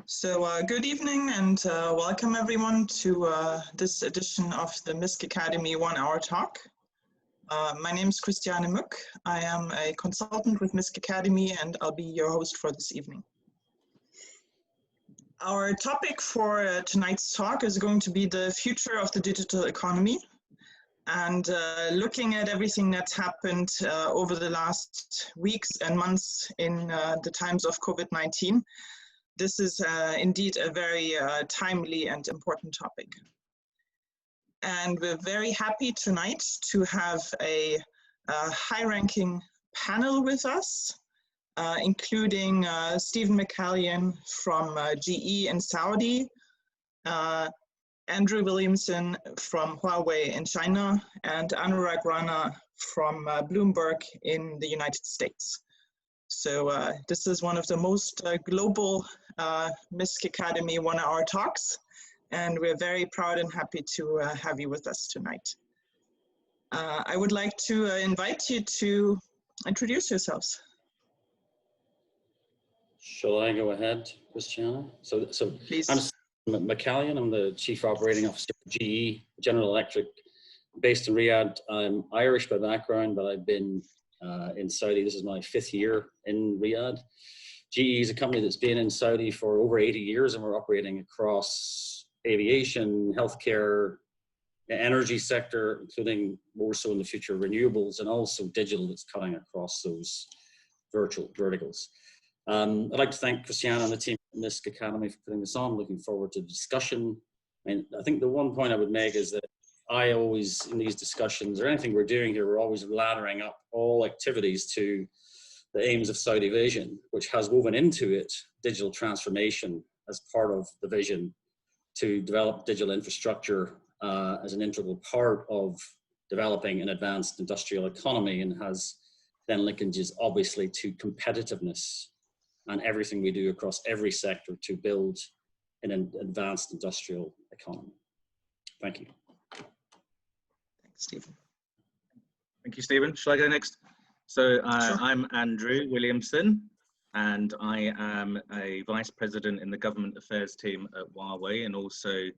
Good evening and welcome everyone to this edition of the Misk Academy 1 hour talk. My name is Christiane Mueck. I am a consultant with Misk Academy and I'll be your host for this evening. Our topic for tonight's talk is going to be the future of the digital economy, and looking at everything that's happened over the last weeks and months in the times of COVID-19. This is indeed a very timely and important topic. And we're very happy tonight to have a high-ranking panel with us, including Stephen McCallion from GE in Saudi, Andrew Williamson from Huawei in China, and Anurag Rana from Bloomberg in the United States. So this is one of the most global Misk Academy 1 hour talks, and we're very proud and happy to have you with us tonight. I would like to invite you to introduce yourselves. Shall I go ahead, Christiane? So please. I'm McCallion. I'm the Chief Operating Officer of GE, General Electric, based in Riyadh. I'm Irish by background, but I've been in Saudi. This is my 5th year in Riyadh. GE is a company that's been in Saudi for over 80 years, and we're operating across aviation, healthcare, the energy sector, including more so in the future renewables, and also digital that's cutting across those verticals. I'd like to thank Christiane and the team at Misk Academy for putting this on. Looking forward to the discussion. And I think the one point I would make is that I always, in these discussions or anything we're doing here, we're always laddering up all activities to the aims of Saudi Vision, which has woven into it digital transformation as part of the vision to develop digital infrastructure as an integral part of developing an advanced industrial economy, and has then linkages obviously to competitiveness and everything we do across every sector to build an advanced industrial economy. Thank you. Thanks, Stephen. Thank you, Stephen. Shall I go next? So Sure. I'm Andrew Williamson, and I am a Vice President in the Government Affairs team at Huawei, and also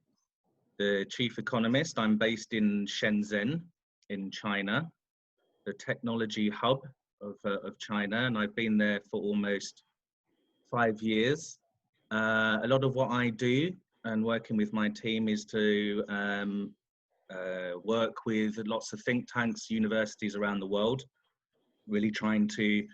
the Chief Economist. I'm based in Shenzhen in China, the technology hub of China, and I've been there for almost 5 years. A lot of what I do and working with my team is to work with lots of think tanks, universities around the world, really trying to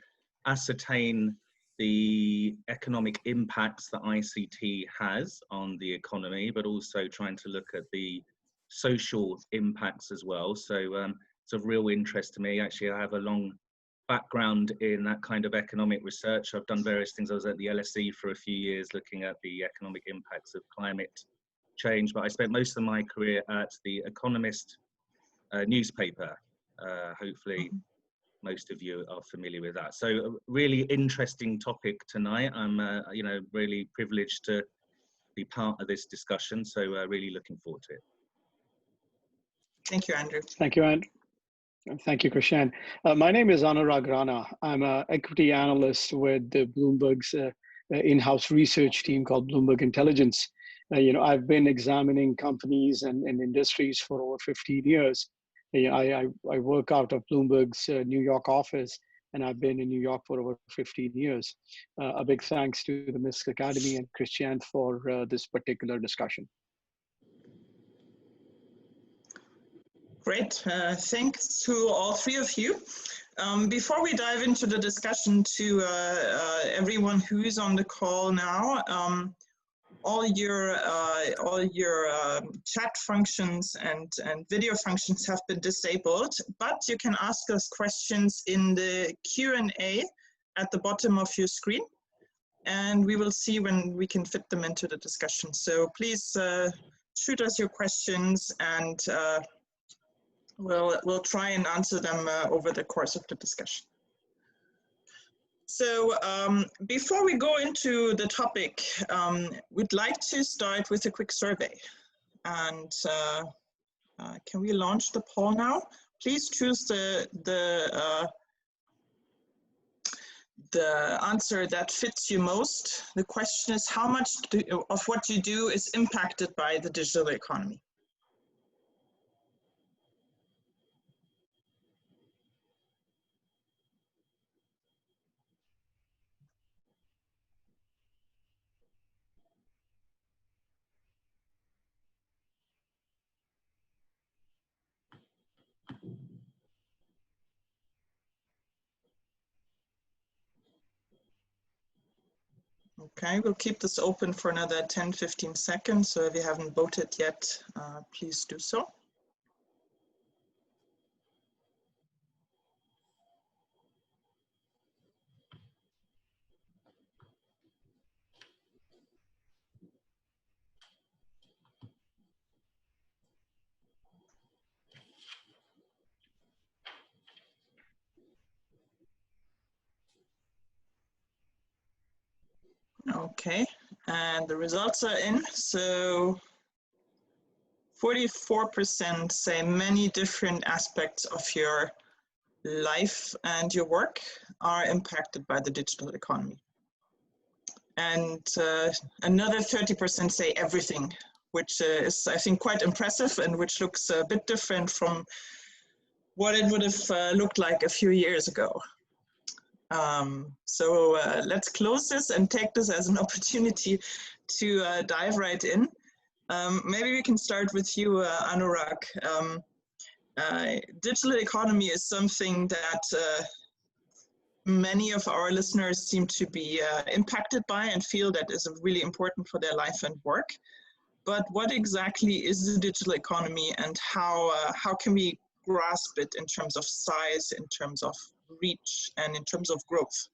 ascertain the economic impacts that ICT has on the economy, but also trying to look at the social impacts as well. So it's of real interest to me. Actually, I have a long background in that kind of economic research. I've done various things. I was at the LSE for a few years looking at the economic impacts of climate change, but I spent most of my career at the Economist newspaper. Hopefully most of you are familiar with that. So a really interesting topic tonight. I'm really privileged to be part of this discussion, so really looking forward to it. Thank you, Andrew. Thank you, Andrew. Thank you, Christiane. My name is Anurag Rana. I'm an equity analyst with the Bloomberg's in-house research team called Bloomberg Intelligence. I've been examining companies and industries for over 15 years. I work out of Bloomberg's New York office, and I've been in New York for over 15 years. A big thanks to the Misk Academy and Christiane for this particular discussion. Great, thanks to all three of you. Before we dive into the discussion, to everyone who's on the call now, all your chat functions and video functions have been disabled, but you can ask us questions in the Q&A at the bottom of your screen, and we will see when we can fit them into the discussion. So please shoot us your questions, and we'll try and answer them over the course of the discussion. So before we go into the topic, we'd like to start with a quick survey. And can we launch the poll now? Please choose the the answer that fits you most. The question is, how much of what you do is impacted by the digital economy? Okay, we'll keep this open for another 10-15 seconds, so if you haven't voted yet, please do so. Okay, and the results are in. So 44% say many different aspects of your life and your work are impacted by the digital economy. And another 30% say everything, which is, I think, quite impressive and which looks a bit different from what it would have looked like a few years ago. So let's close this and take this as an opportunity to dive right in. Maybe we can start with you, Anurag. Digital economy is something that many of our listeners seem to be impacted by and feel that is really important for their life and work. But what exactly is the digital economy, and how can we grasp it in terms of size, in terms of reach, and in terms of growth?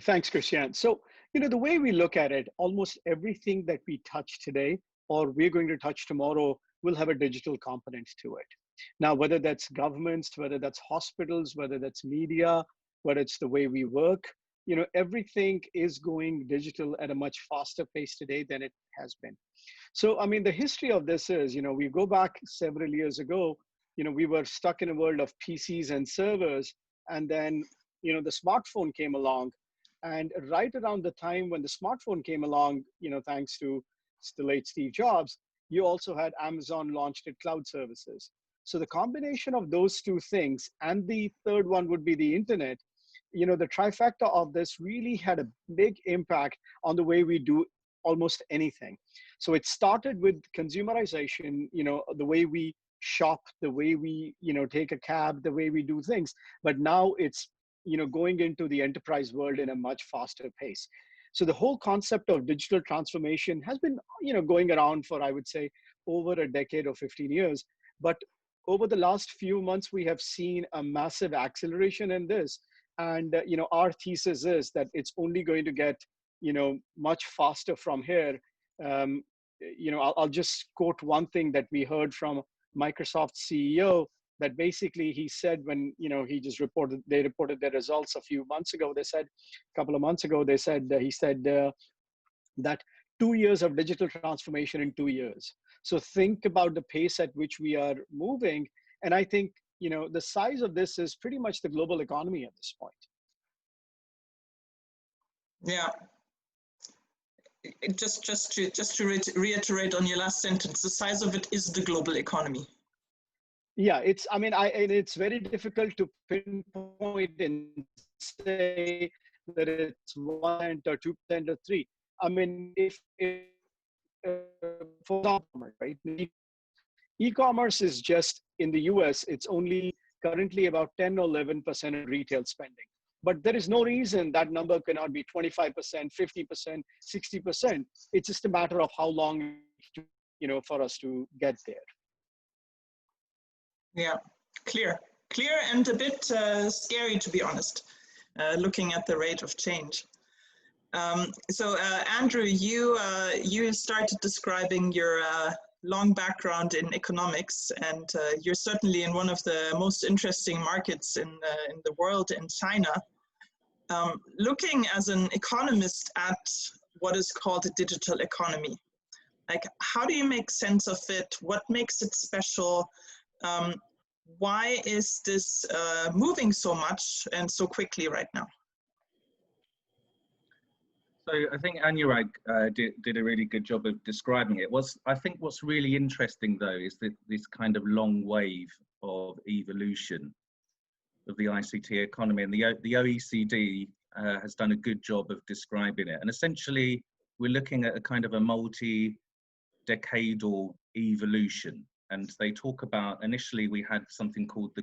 Thanks, Christiane. So, the way we look at it, almost everything that we touch today or we're going to touch tomorrow will have a digital component to it. Now, whether that's governments, whether that's hospitals, whether that's media, whether it's the way we work, everything is going digital at a much faster pace today than it has been. So, I mean, the history of this is, we go back several years ago, we were stuck in a world of PCs and servers, and then, the smartphone came along. And right around the time when the smartphone came along, thanks to the late Steve Jobs, you also had Amazon launched its cloud services. So the combination of those two things, and the third one would be the internet, the trifecta of this really had a big impact on the way we do almost anything. So it started with consumerization, the way we shop, the way we, take a cab, the way we do things. But now it's, going into the enterprise world in a much faster pace. So the whole concept of digital transformation has been, going around for, I would say, over a decade or 15 years. But over the last few months, we have seen a massive acceleration in this. And, our thesis is that it's only going to get, much faster from here. I'll just quote one thing that we heard from Microsoft's CEO, that basically he said when, they reported their results a few months ago, they said, a couple of months ago, they said, he said that 2 years of digital transformation in 2 years. So think about the pace at which we are moving. And I think, the size of this is pretty much the global economy at this point. Yeah. Just to reiterate on your last sentence, the size of it is the global economy. Yeah, it's very difficult to pinpoint and say that it's 1% or 2% or 3%. I mean, if for example, right, e-commerce is just in the US, it's only currently about 10 or 11% of retail spending. But there is no reason that number cannot be 25%, 50%, 60%. It's just a matter of how long, for us to get there. Yeah, clear and a bit scary, to be honest, looking at the rate of change. So Andrew, you started describing your long background in economics, and you're certainly in one of the most interesting markets in the world, in China. Looking as an economist at what is called a digital economy, like how do you make sense of it? What makes it special? why is this moving so much and so quickly right now? So I think Anurag did a really good job of describing it. I think what's really interesting though is that this kind of long wave of evolution of the ICT economy, and the OECD has done a good job of describing it. And essentially, we're looking at a kind of a multi-decadal evolution. And they talk about, initially we had something called the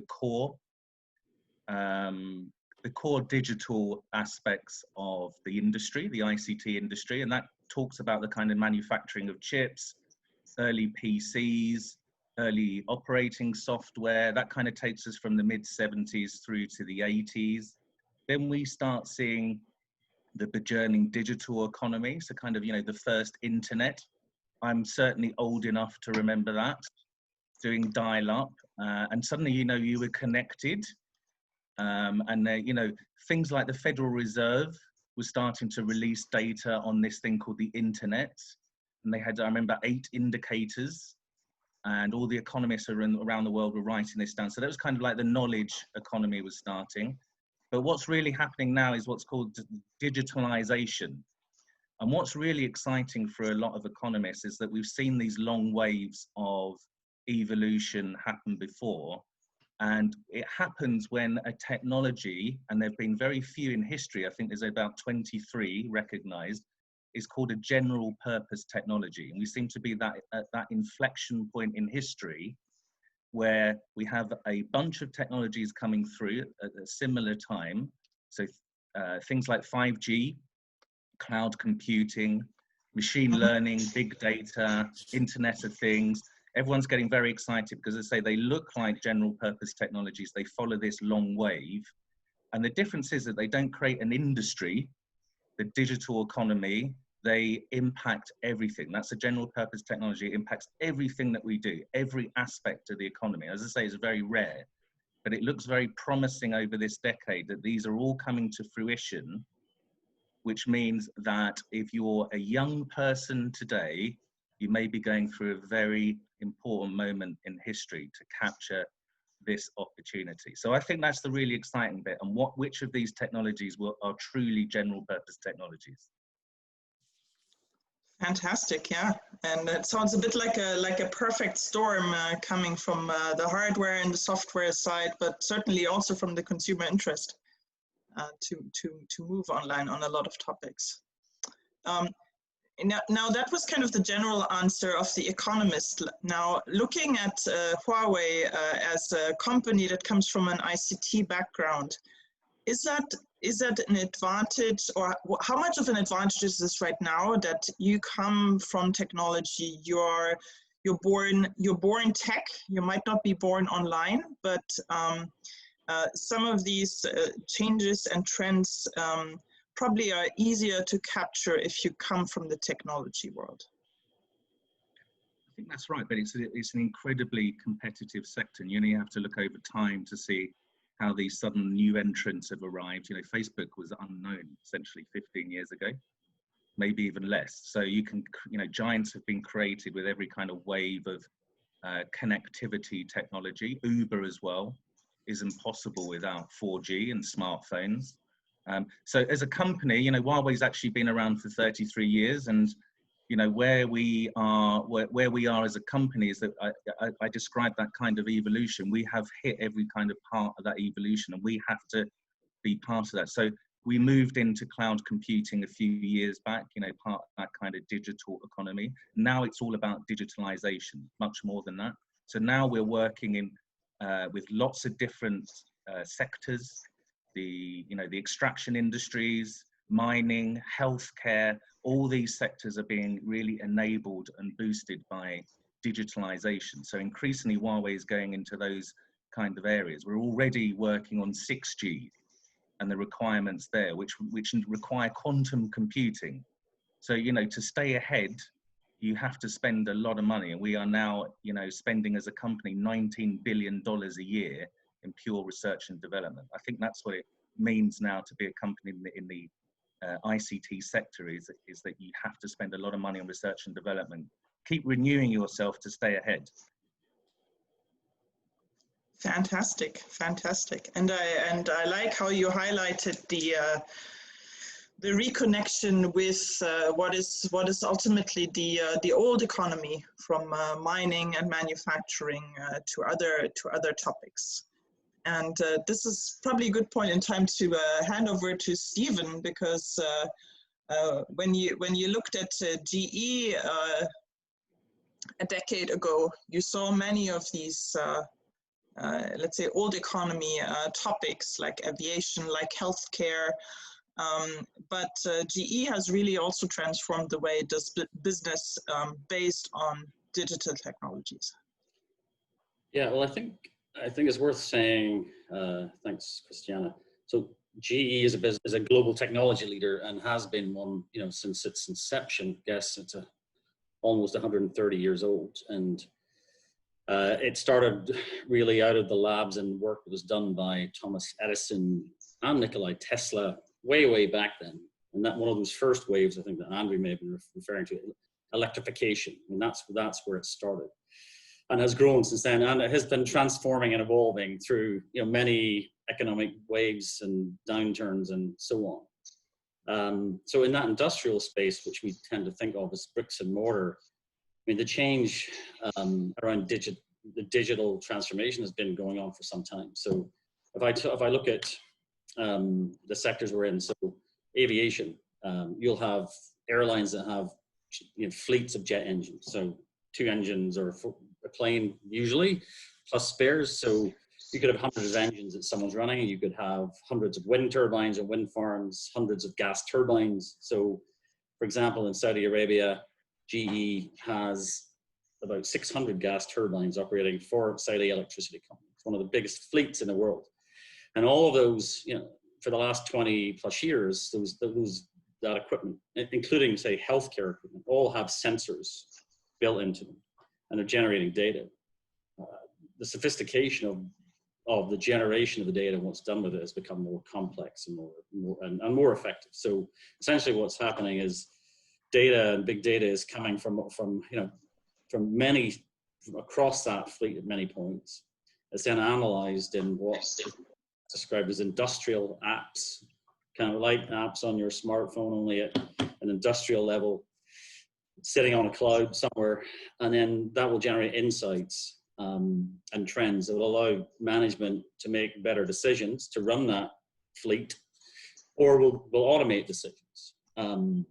core digital aspects of the industry, the ICT industry, and that talks about the kind of manufacturing of chips, early PCs, early operating software. That kind of takes us from the mid-70s through to the 80s. Then we start seeing the burgeoning digital economy, so kind of, the first internet. I'm certainly old enough to remember that, doing dial-up, and suddenly, you were connected. Things like the Federal Reserve was starting to release data on this thing called the internet. And they had, I remember, 8 indicators, and all the economists around the world were writing this down. So that was kind of like the knowledge economy was starting. But what's really happening now is what's called digitalization. And what's really exciting for a lot of economists is that we've seen these long waves of evolution happen before. And it happens when a technology, and there have been very few in history, I think there's about 23 recognized, is called a general purpose technology. And we seem to be at that inflection point in history where we have a bunch of technologies coming through at a similar time. So things like 5G, cloud computing, machine learning, big data, Internet of Things. Everyone's getting very excited because, as I say, they look like general purpose technologies. They follow this long wave. And the difference is that they don't create an industry, the digital economy. They impact everything. That's a general purpose technology. It impacts everything that we do, every aspect of the economy. As I say, it's very rare, but it looks very promising over this decade that these are all coming to fruition, which means that if you're a young person today, you may be going through a very important moment in history to capture this opportunity. So I think that's the really exciting bit, and which of these technologies are truly general purpose technologies. Fantastic, yeah, and it sounds a bit like a perfect storm coming from the hardware and the software side, but certainly also from the consumer interest to move online on a lot of topics. Now that was kind of the general answer of the Economist. Now looking at Huawei as a company that comes from an ICT background, is that an advantage, or how much of an advantage is this right now that you come from technology? You're born tech. You might not be born online, but some of these changes and trends probably are easier to capture if you come from the technology world. I think that's right, but it's an incredibly competitive sector, and you have to look over time to see how these sudden new entrants have arrived. Facebook was unknown essentially 15 years ago, maybe even less. So giants have been created with every kind of wave of connectivity technology. Uber as well is impossible without 4G and smartphones. So as a company, Huawei's actually been around for 33 years, and where we are as a company is that I described that kind of evolution. We have hit every kind of part of that evolution, and we have to be part of that. So we moved into cloud computing a few years back, part of that kind of digital economy. Now it's all about digitalization, much more than that. So now we're working with lots of different sectors, the extraction industries, mining, healthcare. All these sectors are being really enabled and boosted by digitalization. So increasingly Huawei is going into those kind of areas. We're already working on 6G and the requirements there, which require quantum computing. So, to stay ahead, you have to spend a lot of money. And we are now, spending as a company $19 billion a year in pure research and development. I think that's what it means now to be a company in the ICT sector is that you have to spend a lot of money on research and development. Keep renewing yourself to stay ahead. Fantastic, fantastic. And I like how you highlighted the reconnection with what is ultimately the old economy, from mining and manufacturing to other topics. And this is probably a good point in time to hand over to Stephen, because when you looked at GE a decade ago, you saw many of these let's say old economy topics like aviation, like healthcare. But GE has really also transformed the way it does business based on digital technologies. Yeah, well, I think it's worth saying. Thanks, Christiane. So GE is a global technology leader and has been one, since its inception. I guess it's almost 130 years old, and it started really out of the labs and work that was done by Thomas Edison and Nikola Tesla way back then. And that one of those first waves, I think that Andrew may have been referring to, electrification. I mean, that's where it started, and has grown since then. And it has been transforming and evolving through many economic waves and downturns and so on. So in that industrial space, which we tend to think of as bricks and mortar, I mean, the change around the digital transformation has been going on for some time. So if I look at the sectors we're in, so aviation, you'll have airlines that have fleets of jet engines. So 2 engines or a plane usually, plus spares. So you could have hundreds of engines that someone's running. You could have hundreds of wind turbines and wind farms, hundreds of gas turbines. So, for example, in Saudi Arabia, GE has about 600 gas turbines operating for Saudi Electricity Company. It's one of the biggest fleets in the world. And all of those, for the last 20 plus years, that equipment, including, say, healthcare equipment, all have sensors built into them, and they're generating data. The sophistication of the generation of the data, once done with it, has become more complex and more effective. So essentially what's happening is data and big data is coming from across that fleet at many points. It's then analyzed in what's described as industrial apps, kind of like apps on your smartphone, only at an industrial level, sitting on a cloud somewhere, and then that will generate insights and trends that will allow management to make better decisions to run that fleet, or will automate decisions. And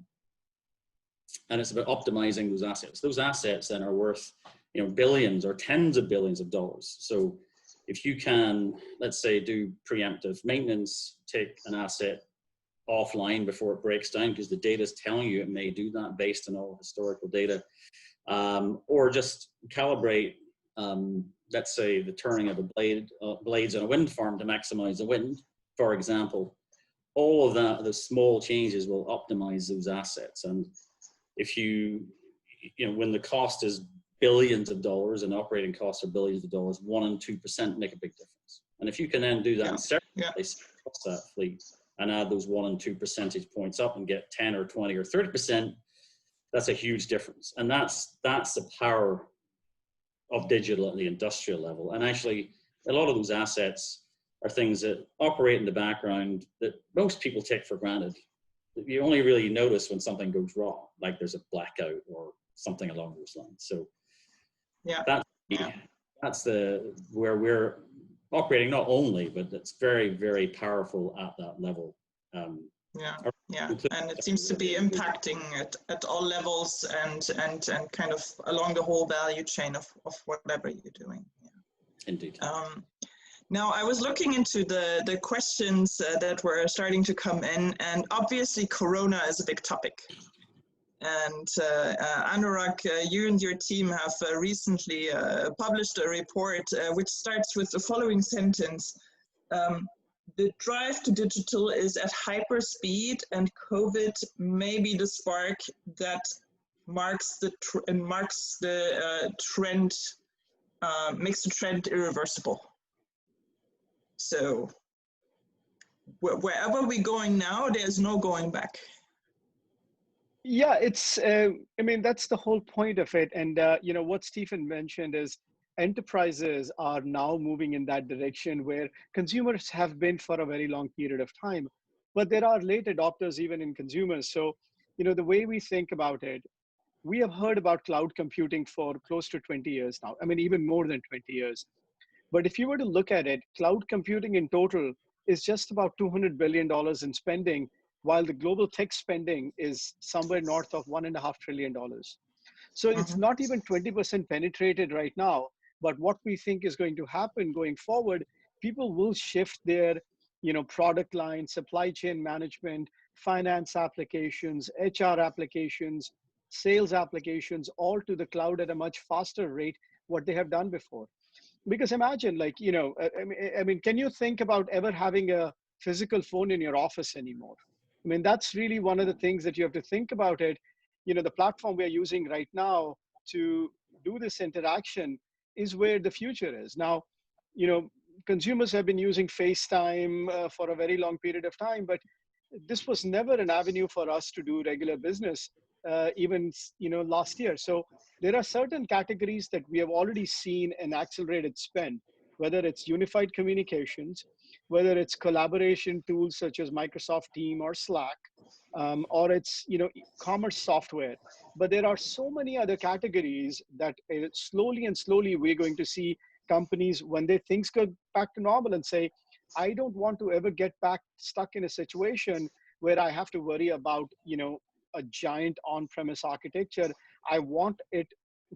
it's about optimizing those assets. Those assets then are worth billions or tens of billions of dollars. So if you can, let's say, do preemptive maintenance, take an asset offline before it breaks down, because the data is telling you it may do that based on all historical data, or just calibrate, let's say, the turning of the blades on a wind farm to maximize the wind, for example. All of that, the small changes will optimize those assets. And if when the cost is billions of dollars and operating costs are billions of dollars, 1% and 2% make a big difference. And if you can then do that in several places across that fleet and add those 1 and 2 percentage points up and get 10 or 20 or 30%, that's a huge difference. And that's the power of digital at the industrial level. And actually, a lot of those assets are things that operate in the background that most people take for granted. You only really notice when something goes wrong, like there's a blackout or something along those lines. So that's where we're operating, not only, but it's very, very powerful at that level. And it seems to be impacting at all levels and kind of along the whole value chain of whatever you're doing. Indeed. Now, I was looking into the questions that were starting to come in, and obviously Corona is a big topic. And Anurag, you and your team have recently published a report which starts with the following sentence. The drive to digital is at hyper speed, and COVID may be the spark that makes the trend irreversible. So wherever we're going now, there's no going back. Yeah, it's, I mean, that's the whole point of it. And, what Stephen mentioned is, enterprises are now moving in that direction where consumers have been for a very long period of time, but there are late adopters even in consumers. So, the way we think about it, we have heard about cloud computing for close to 20 years now. I mean, even more than 20 years. But if you were to look at it, cloud computing in total is just about $200 billion in spending, while the global tech spending is somewhere north of $1.5 trillion. So it's not even 20% penetrated right now. But what we think is going to happen going forward, people will shift their product line, supply chain management, finance applications, HR applications, sales applications, all to the cloud at a much faster rate what they have done before. Because imagine, I mean, can you think about ever having a physical phone in your office anymore? I mean, that's really one of the things that you have to think about it. The platform we're using right now to do this interaction is where the future is. Now, consumers have been using FaceTime for a very long period of time, but this was never an avenue for us to do regular business, even last year. So there are certain categories that we have already seen an accelerated spend, whether it's unified communications, whether it's collaboration tools such as Microsoft Teams or Slack, or it's commerce software. But there are so many other categories that slowly and slowly we're going to see companies, when things go back to normal, and say, I don't want to ever get back stuck in a situation where I have to worry about a giant on-premise architecture. I want it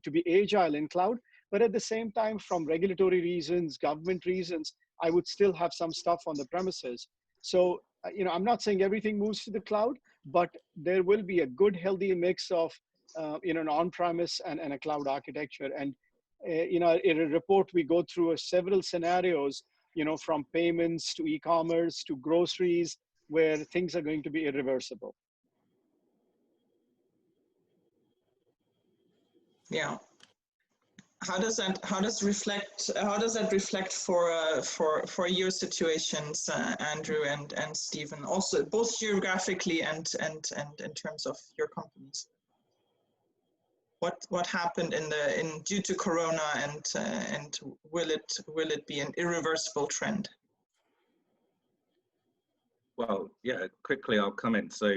to be agile in cloud, but at the same time, from regulatory reasons, government reasons, I would still have some stuff on the premises. So, I'm not saying everything moves to the cloud, but there will be a good, healthy mix of, an on-premise and a cloud architecture. And, in a report, we go through several scenarios, from payments to e-commerce to groceries, where things are going to be irreversible. Yeah. How does that reflect for your situations, Andrew and Stephen, also both geographically and in terms of your companies? What happened due to Corona, and will it be an irreversible trend? Well, yeah, quickly I'll comment. So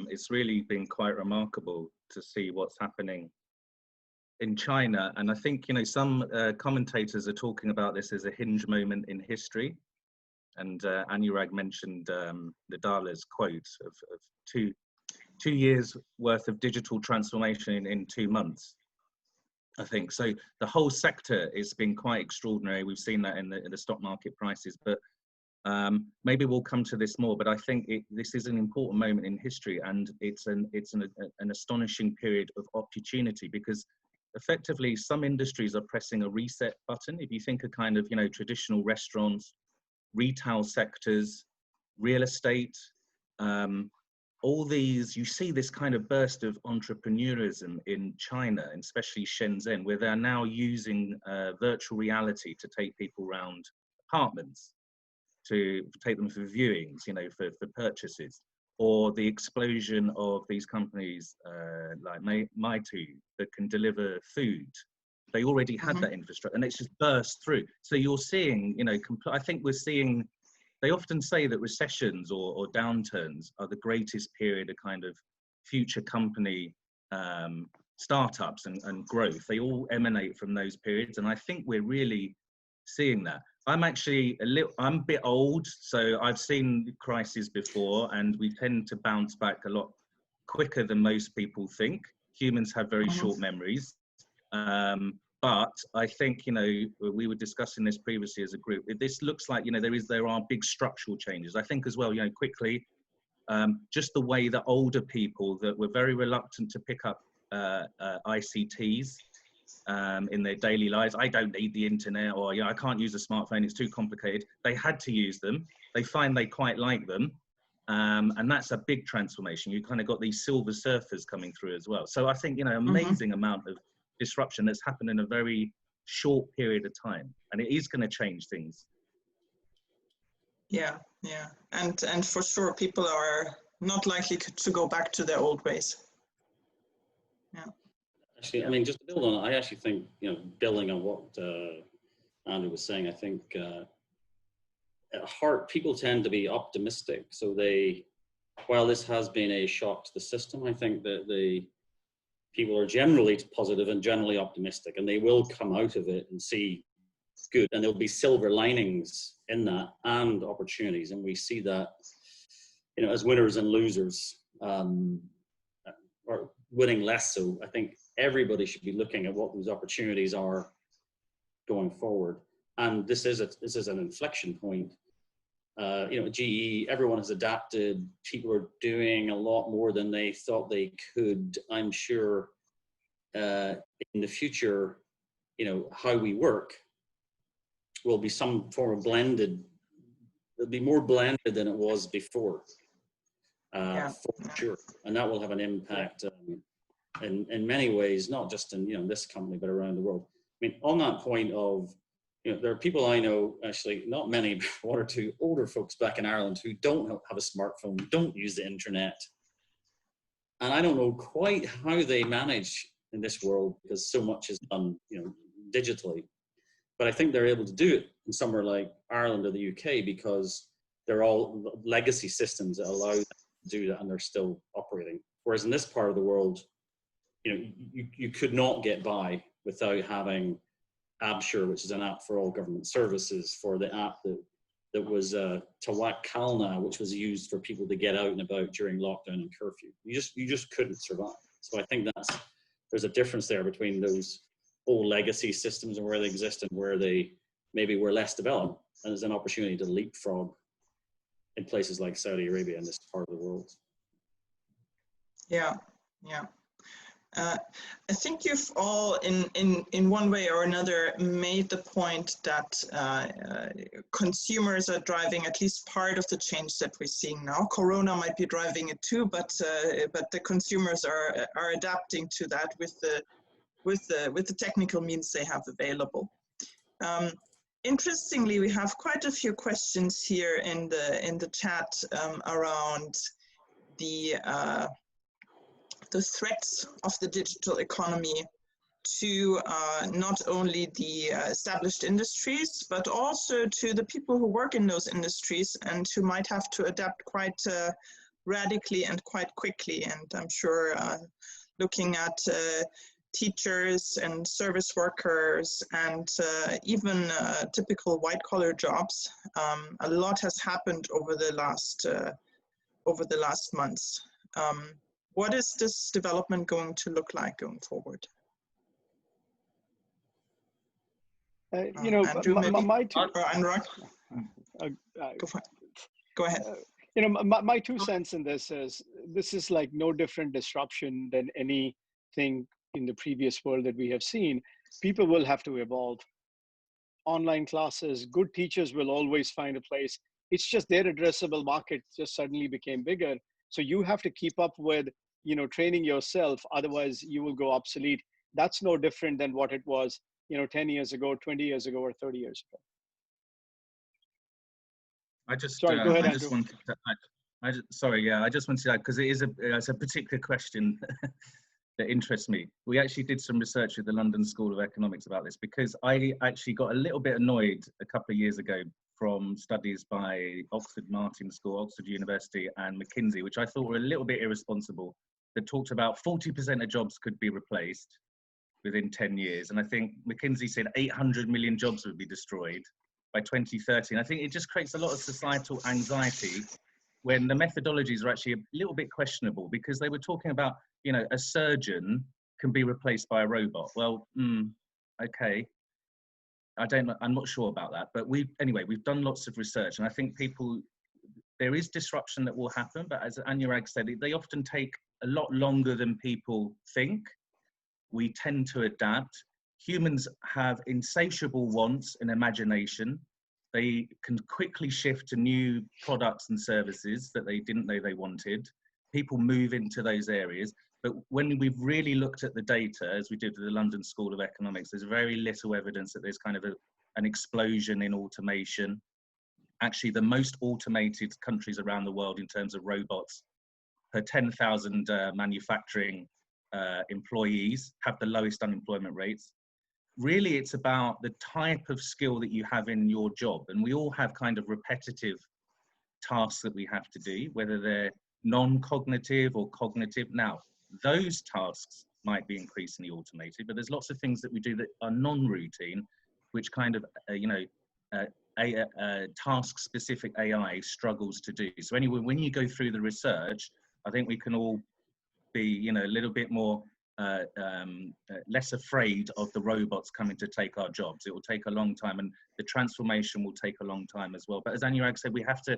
it's really been quite remarkable to see what's happening in China. And I think, some commentators are talking about this as a hinge moment in history. And Anurag mentioned Nadala's quote of 2 years worth of digital transformation in 2 months, I think. So the whole sector has been quite extraordinary. We've seen that in the stock market prices, but maybe we'll come to this more, but I think this is an important moment in history, and it's an astonishing period of opportunity, because effectively some industries are pressing a reset button. If you think of kind of, traditional restaurants, retail sectors, real estate, all these, you see this kind of burst of entrepreneurism in China, and especially Shenzhen, where they're now using virtual reality to take people around apartments, to take them for viewings, for purchases, or the explosion of these companies like Maitu that can deliver food. They already had that infrastructure, and it's just burst through. So you're seeing, I think we're seeing, they often say that recessions or downturns are the greatest period of kind of future company startups and growth. They all emanate from those periods, and I think we're really seeing that. I'm actually I'm a bit old, so I've seen crises before, and we tend to bounce back a lot quicker than most people think. Humans have very short memories. But I think, we were discussing this previously as a group. This looks like, there are big structural changes. I think as well, quickly, just the way that older people that were very reluctant to pick up ICTs in their daily lives. I don't need the internet, or I can't use a smartphone, it's too complicated. They had to use them. They find they quite like them. And that's a big transformation. You kind of got these silver surfers coming through as well. So I think, amazing amount of disruption that's happened in a very short period of time, and it is going to change things. Yeah, and for sure, people are not likely to go back to their old ways. Yeah. Actually, I mean, just to build on it, I actually think, building on what Andrew was saying, I think at heart, people tend to be optimistic. So while this has been a shock to the system, I think that the people are generally positive and generally optimistic, and they will come out of it and see good, and there'll be silver linings in that and opportunities. And we see that, as winners and losers, or winning less so. I think everybody should be looking at what those opportunities are going forward. And this is an inflection point. GE, everyone has adapted. People are doing a lot more than they thought they could. I'm sure in the future, how we work will be some form of blended. It'll be more blended than it was before, for sure. And that will have an impact in many ways, not just in this company, but around the world. I mean, on that point of, there are people I know, actually, not many, but one or two older folks back in Ireland who don't have a smartphone, don't use the internet. And I don't know quite how they manage in this world, because so much is done, digitally. But I think they're able to do it in somewhere like Ireland or the UK, because they're all legacy systems that allow them to do that, and they're still operating. Whereas in this part of the world, you could not get by without having Absure, which is an app for all government services, for the app that was Tawakkalna, which was used for people to get out and about during lockdown and curfew. You just couldn't survive. So I think there's a difference there between those old legacy systems and where they exist and where they maybe were less developed. And there's an opportunity to leapfrog in places like Saudi Arabia and this part of the world. Yeah. I think you've all, in one way or another, made the point that consumers are driving at least part of the change that we're seeing now. Corona might be driving it too, but the consumers are adapting to that with the technical means they have available. Interestingly, we have quite a few questions here in the chat around the threats of the digital economy to not only the established industries, but also to the people who work in those industries and who might have to adapt quite radically and quite quickly. And I'm sure looking at teachers and service workers and even typical white-collar jobs, a lot has happened over the last months. What is this development going to look like going forward? Andrew, maybe? Or Anurag? Go ahead. My 2 cents in this is like no different disruption than anything in the previous world that we have seen. People will have to evolve. Online classes, good teachers will always find a place. It's just their addressable market just suddenly became bigger. So you have to keep up with, training yourself, otherwise you will go obsolete. That's no different than what it was, 10 years ago, 20 years ago, or 30 years ago. I just Sorry, go ahead, I just wanted to add, I just wanted to add, because it's a particular question that interests me. We actually did some research at the London School of Economics about this, because I actually got a little bit annoyed a couple of years ago from studies by Oxford Martin School, Oxford University, and McKinsey, which I thought were a little bit irresponsible, that talked about 40% of jobs could be replaced within 10 years. And I think McKinsey said 800 million jobs would be destroyed by 2030. And I think it just creates a lot of societal anxiety when the methodologies are actually a little bit questionable, because they were talking about, a surgeon can be replaced by a robot. Well, okay. I'm not sure about that, but we've done lots of research, and I think there is disruption that will happen, but as Anurag said, they often take a lot longer than people think. We tend to adapt. Humans have insatiable wants and imagination. They can quickly shift to new products and services that they didn't know they wanted. People move into those areas. But when we've really looked at the data, as we did with the London School of Economics, there's very little evidence that there's kind of an explosion in automation. Actually, the most automated countries around the world in terms of robots per 10,000 manufacturing employees, have the lowest unemployment rates. Really, it's about the type of skill that you have in your job. And we all have kind of repetitive tasks that we have to do, whether they're non-cognitive or cognitive. Now, those tasks might be increasingly automated, but there's lots of things that we do that are non-routine, which kind of, task-specific AI struggles to do. So anyway, when you go through the research, I think we can all be, a little bit more less afraid of the robots coming to take our jobs. It will take a long time, and the transformation will take a long time as well. But as Anurag said, we have to.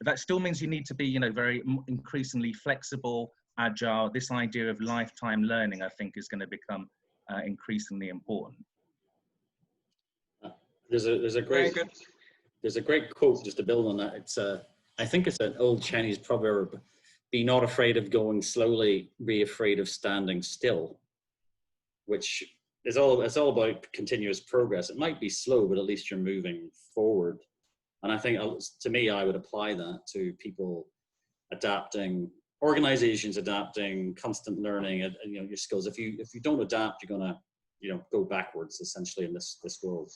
That still means you need to be, very increasingly flexible, agile. This idea of lifetime learning, I think, is going to become increasingly important. There's a great quote just to build on that. It's I think it's an old Chinese proverb: "Be not afraid of going slowly, be afraid of standing still," which is it's all about continuous progress. It might be slow, but at least you're moving forward. And I think, to me, I would apply that to people adapting, organizations adapting, constant learning, and your skills. If you don't adapt, you're gonna go backwards essentially in this world.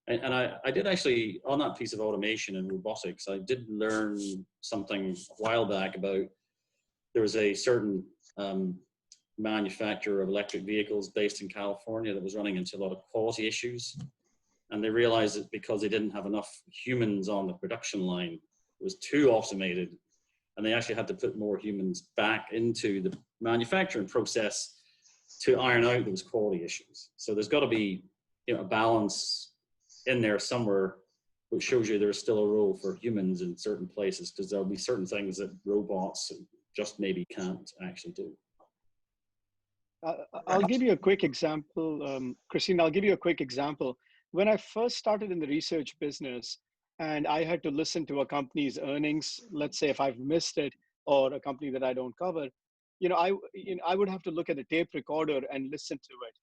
And I did actually, on that piece of automation and robotics, I did learn something a while back about, there was a certain manufacturer of electric vehicles based in California that was running into a lot of quality issues. And they realized that because they didn't have enough humans on the production line, it was too automated. And they actually had to put more humans back into the manufacturing process to iron out those quality issues. So there's got to be a balance in there somewhere, which shows you there's still a role for humans in certain places, because there'll be certain things that robots just maybe can't actually do. I'll give you a quick example, Christine. I'll give you a quick example. When I first started in the research business and I had to listen to a company's earnings, let's say if I've missed it, or a company that I don't cover, I would have to look at the tape recorder and listen to it.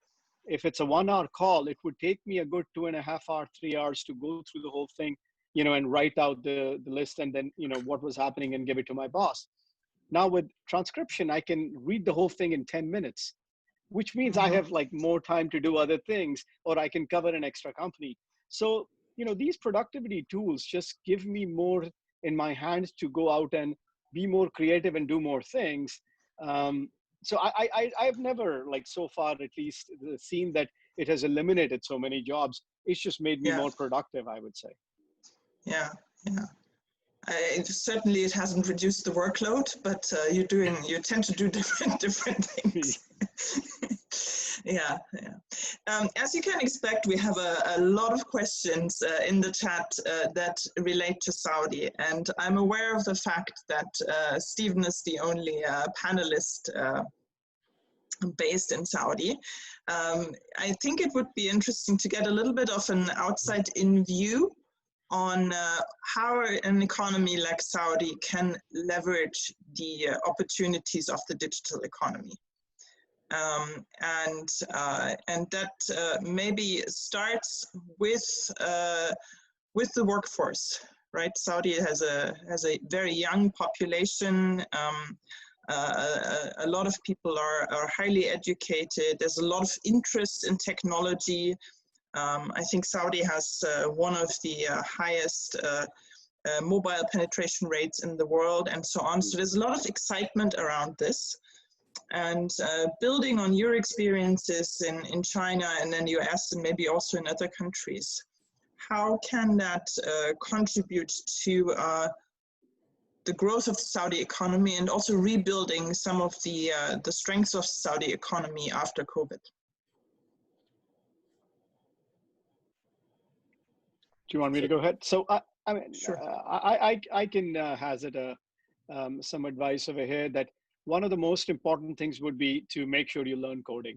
If it's a 1 hour call, it would take me a good 2.5 hours, 3 hours to go through the whole thing, and write out the list and then, what was happening and give it to my boss. Now with transcription, I can read the whole thing in 10 minutes. Which means I have more time to do other things, or I can cover an extra company. So, these productivity tools just give me more in my hands to go out and be more creative and do more things. So I've never, so far at least, seen that it has eliminated so many jobs. It's just made me more productive, I would say. Yeah. Certainly, it hasn't reduced the workload, but you tend to do different things. Yeah. As you can expect, we have a lot of questions in the chat that relate to Saudi, and I'm aware of the fact that Stephen is the only panelist based in Saudi. I think it would be interesting to get a little bit of an outside-in view on how an economy like Saudi can leverage the opportunities of the digital economy. And that maybe starts with the workforce, right? Saudi has a very young population. A lot of people are highly educated. There's a lot of interest in technology. I think Saudi has one of the highest mobile penetration rates in the world, and so on. So there's a lot of excitement around this. And building on your experiences in China and then US and maybe also in other countries, how can that contribute to the growth of the Saudi economy and also rebuilding some of the strengths of Saudi economy after COVID? Do you want me to go ahead? So I mean, sure. I can hazard some advice over here that one of the most important things would be to make sure you learn coding.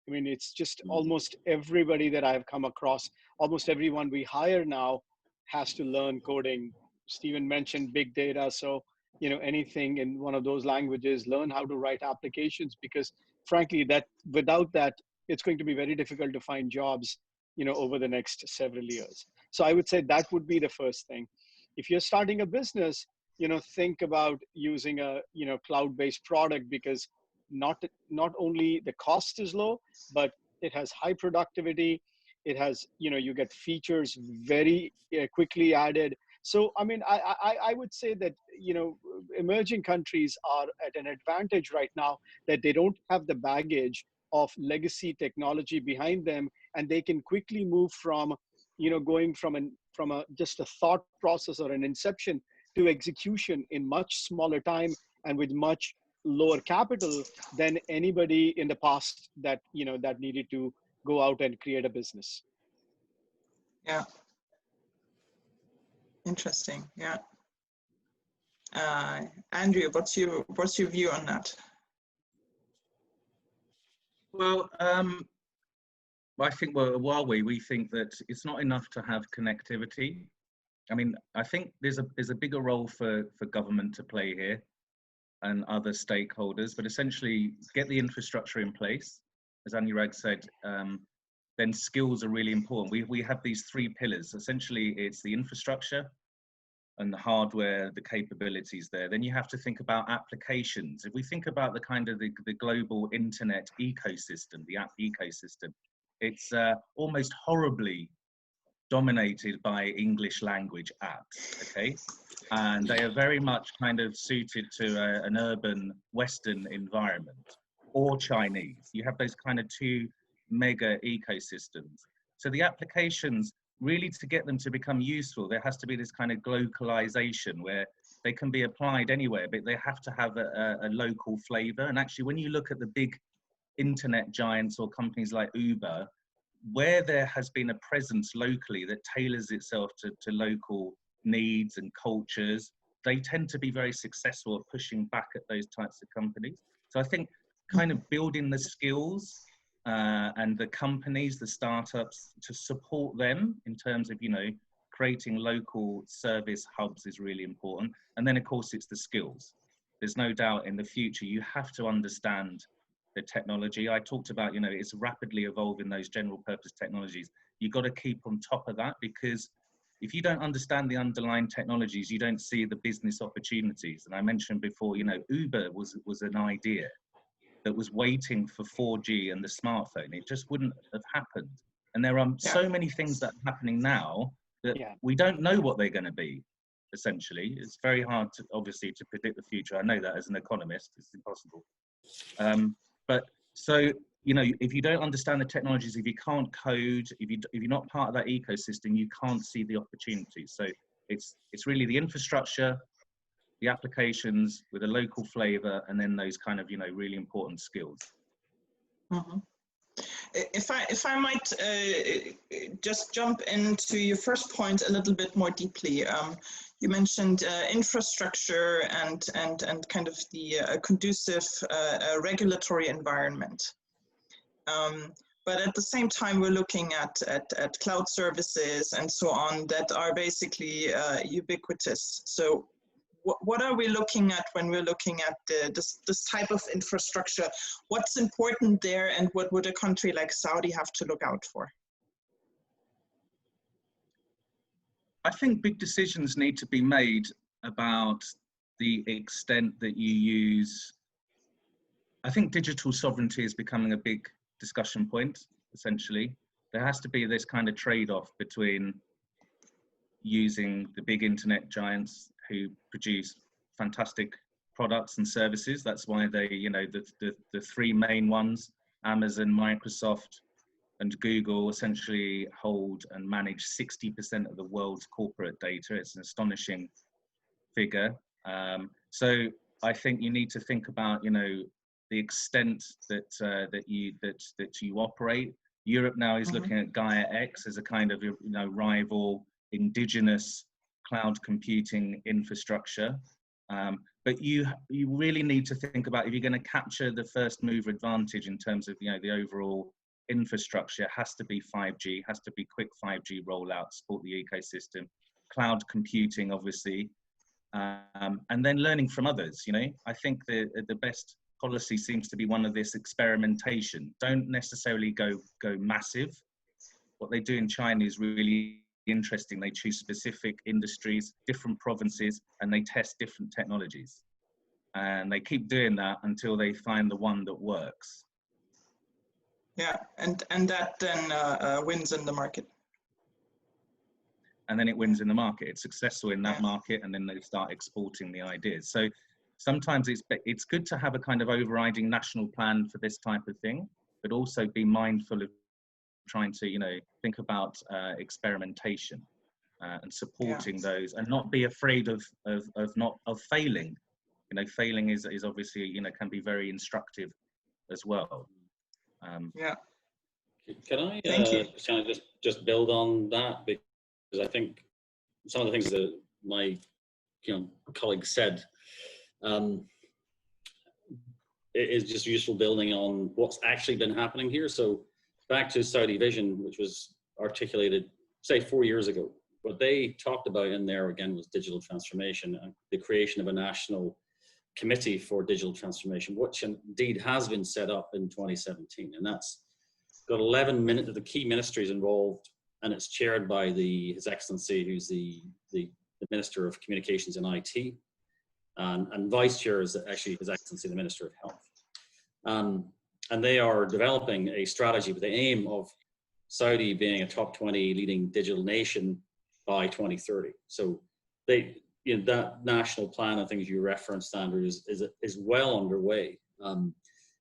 I mean, it's just almost everybody that I've come across, almost everyone we hire now has to learn coding. Stephen mentioned big data. So, anything in one of those languages, learn how to write applications, because frankly, that without that, it's going to be very difficult to find jobs, over the next several years. So I would say that would be the first thing. If you're starting a business, think about using a, cloud-based product, because not only the cost is low, but it has high productivity. It has, you get features very quickly added. So, I mean, I would say that, emerging countries are at an advantage right now that they don't have the baggage of legacy technology behind them, and they can quickly move from, going from just a thought process or an inception to execution in much smaller time and with much lower capital than anybody in the past that, that needed to go out and create a business. Yeah. Interesting. Yeah. Andrew, what's your view on that? Well, I think at Huawei, we think that it's not enough to have connectivity. I mean, I think there's a bigger role for government to play here and other stakeholders, but essentially get the infrastructure in place. As Anurag said, then skills are really important. We have these three pillars. Essentially, it's the infrastructure and the hardware, the capabilities there. Then you have to think about applications. If we think about the kind of the global internet ecosystem, the app ecosystem, it's almost horribly dominated by English language apps, okay? And they are very much kind of suited to an urban Western environment, or Chinese. You have those kind of two mega ecosystems. So the applications, really to get them to become useful, there has to be this kind of globalization where they can be applied anywhere, but they have to have a local flavor. And actually, when you look at the big internet giants or companies like Uber, where there has been a presence locally that tailors itself to local needs and cultures, they tend to be very successful at pushing back at those types of companies. So I think kind of building the skills and the companies, the startups, to support them in terms of, creating local service hubs is really important. And then of course it's the skills. There's no doubt in the future, you have to understand the technology. I talked about, it's rapidly evolving, those general purpose technologies. You've got to keep on top of that, because if you don't understand the underlying technologies, you don't see the business opportunities. And I mentioned before, Uber was an idea that was waiting for 4G and the smartphone. It just wouldn't have happened. And there are so many things that are happening now that we don't know what they're going to be, essentially. It's very hard, obviously, to predict the future. I know that as an economist, it's impossible. But so, if you don't understand the technologies, if you can't code, if you're not part of that ecosystem, you can't see the opportunities. So it's really the infrastructure, the applications with a local flavor, and then those kind of, really important skills. Mm-hmm. If I might just jump into your first point a little bit more deeply. You mentioned infrastructure and kind of the conducive regulatory environment. But at the same time, we're looking at cloud services and so on that are basically ubiquitous. So what are we looking at when we're looking at this type of infrastructure? What's important there, and what would a country like Saudi have to look out for? I think big decisions need to be made about the extent that you use. I think digital sovereignty is becoming a big discussion point, essentially. There has to be this kind of trade-off between using the big internet giants who produce fantastic products and services. That's why they, the three main ones, Amazon, Microsoft, and Google, essentially hold and manage 60% of the world's corporate data. It's an astonishing figure. So I think you need to think about, the extent that you operate. Europe now is looking at Gaia X as a kind of, rival indigenous cloud computing infrastructure. But you really need to think about, if you're going to capture the first mover advantage in terms of, the overall infrastructure, has to be 5G, has to be quick 5G rollout, support the ecosystem, cloud computing, obviously, and then learning from others. I think the best policy seems to be one of this experimentation. Don't necessarily go massive. What they do in China is really interesting. They choose specific industries, different provinces, and they test different technologies. And they keep doing that until they find the one that works. Yeah, and that then wins in the market. And then it wins in the market. It's successful in that market, and then they start exporting the ideas. So sometimes it's good to have a kind of overriding national plan for this type of thing, but also be mindful of trying to, you know, think about experimentation and supporting those, and not be afraid of failing. You know, failing is obviously, you know, can be very instructive as well. Yeah. Can I, Thank you. Christiane, just build on that, because I think some of the things that my colleague said it is just useful building on what's actually been happening here. So back to Saudi Vision, which was articulated, say, 4 years ago. What they talked about in there, again, was digital transformation and the creation of a national committee for digital transformation, which indeed has been set up in 2017. And that's got 11 of the key ministries involved, and it's chaired by His Excellency, who's the Minister of Communications and IT, and vice chair is actually His Excellency, the Minister of Health. And they are developing a strategy with the aim of Saudi being a top 20 leading digital nation by 2030. So that national plan and things you referenced, Andrew, is well underway. And